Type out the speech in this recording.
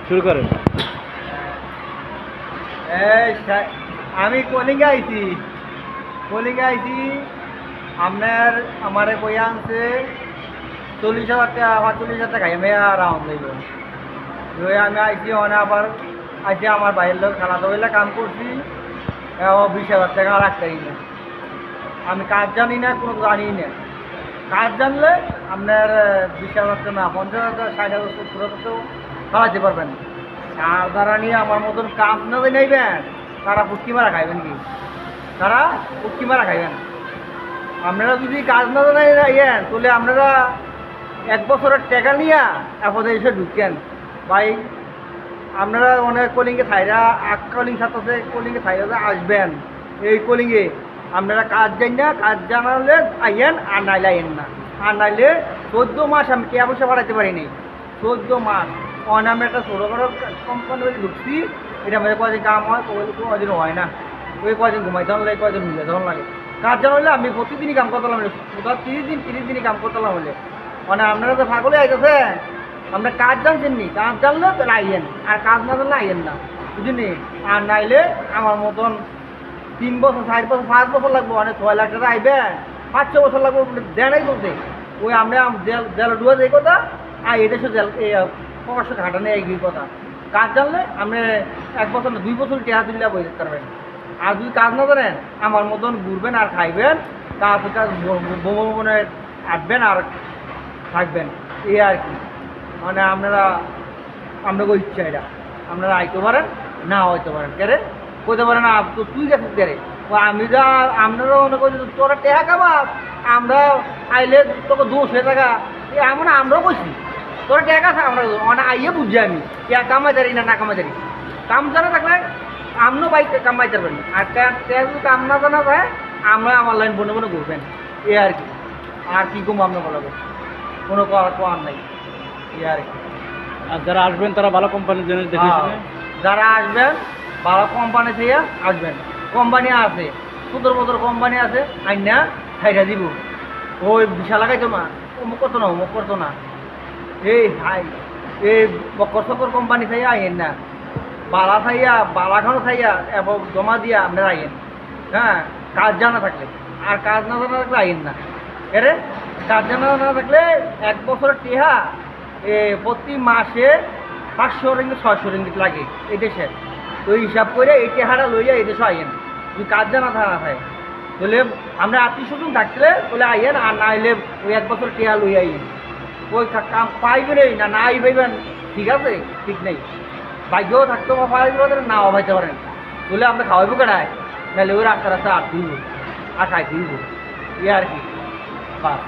শুরু করেন। আমি কলিঙ্গে আইছি আপনার আমারে কই আনছে 40,000 টাকা 45,000 টাকা আমি রাউন্ড লইব আমি আইছি অনে আবার আইসি আমার বাইরের লোক খালাতো হইলে কাম করছি 20,000 টাকা রাখতেই না। আমি কাজ জানি না, কোনো জানি না। কাজ জানলে আপনার 20,000 টাকা না 50,000 60,000 70,000 খাওয়াতে পারবেন। আর যারা নিয়ে আমার মতন কাজ না নেইবেন তারা পুটকি মারা খাইবেন কি? তারা পুটকি মারা খাইবেন। আপনারা যদি কাজ না জানেন তাহলে আপনারা 1 বছরের টাকা নিয়ে এখন এসে ঢুকেন ভাই। আপনারা অনেক কলিঙ্গে থাইরা কলিং ছাত্রছে কলিঙ্গে থাইরা আসবেন। এই কলিঙ্গে আপনারা কাজ জান না, কাজ জানালে আইয়েন আর নাইলে আইয়েন না। আর নাইলে 14 মাস আমি কে পয়সা পাঠাতে পারিনি। 14 মাস আমি একটা ছোটো বড়ো কোম্পানি ঢুকছি, এটা আমাদের কয়দিন কাম হয়, কয়দিন হয় না। ওই কয়দিন ঘুমাইতে লাগে, কয়দিন মিলে তখন লাগে। কাজ জানালে আমি প্রতিদিনই কাম করতাম, কোথাও 30 দিনই কাম করতাম হলে। মানে আপনারা তো পাগলে আইতেছে। আপনার কাজ জানছেন নি, কাজ জানলে তাহলে আইয়েন, আর কাজ না জানলে আইয়েন না, বুঝিনি। আর নাইলে আমার মতন 3 বছর 4 বছর 5 বছর লাগবো, অনেক 6 লাখ টাকা আইবে 5-6 বছর লাগবো দেনাই বলতে। ওই আমরা জেল ডুয়া যে কথা আর এদেশে জেল প্রকাশ্য ঘাটা নেই এই কথা। কাজ জানলে আপনি 1 বছর না 2 বছর টেহা দিলে বই দিতে পারবেন। আর যদি কাজ না জানেন আমার মতন ঘুরবেন আর খাইবেন, কাজ ভ্রমণে আসবেন আর থাকবেন, এই আর কি। মানে আপনারা আপনাকে ইচ্ছা এটা আপনারা আইতে পারেন, না হইতে পারেন কেরে কইতে পারেন না তো তুই গেছিস কেরে। আমি যা আপনারা মনে করি তোরা টেহা কামা, আমরা আইলে তোকে 200 টাকা এমন আমরাও বলছি তোরা টেকা থাক। আমরা মানে আইয়ে বুঝছি আমি টেকা কামাই দাঁড়ি না কামাই দাঁড়ি। কাম জানা থাকলে আমরাও বাইক কামাইতে পারবেন। আর টেকা যদি কাম না জানা যায় আমরা আমার লাইন বনে বনে ঘুরবেন, এ আর কি। আর কি কম আমরা বলাবো, কোনো কোয়ার নাই, এ আর কি। আর যারা আসবেন তারা ভালো কোম্পানির জন্য দেখে যারা আসবেন ভালো কোম্পানি থেকে আসবেন। কোম্পানি আছে 17 বছর কোম্পানি আছে, আইনা খাইটা দিব। ওই বিশাল লাগাইতো না, অমুক করতো না অমুক করতো না। এই হাই এই বকর সকর কোম্পানি খাইয়া আইন না, বালা খাইয়া বালাখানো খাইয়া এবং জমা দিয়া আপনারা আইন। হ্যাঁ, কাজ জানা থাকলে। আর কাজ না জানা থাকলে আইন না। এরে কাজ জানা না থাকলে 1 বছরের টেহা প্রতি মাসে 500 রিঙ্গিট 600 রিঙ্গিট লাগে এই দেশে। তো হিসাব করে এই টেহারা লইয়া এই দেশে আইয়েন। যদি কাজ জানা থাকা থাকে তাহলে আমরা আত্মীয়-স্বজন থাকলে বলে আইয়েন, আর না আইলে ওই 1 বছর টেহা লইয়া আইয়েন। ওই কাম পাইবেন না আই পাইবেন, ঠিক আছে, ঠিক নেই। ভাগ্যও থাকতে পারেন, নাও পাইতে পারেন। বলে আমরা খাওয়াইবো কেনায়, নাহলে ওই রাস্তা রাস্তা আর দিব আর খাই দিব, ই আর কি বাস।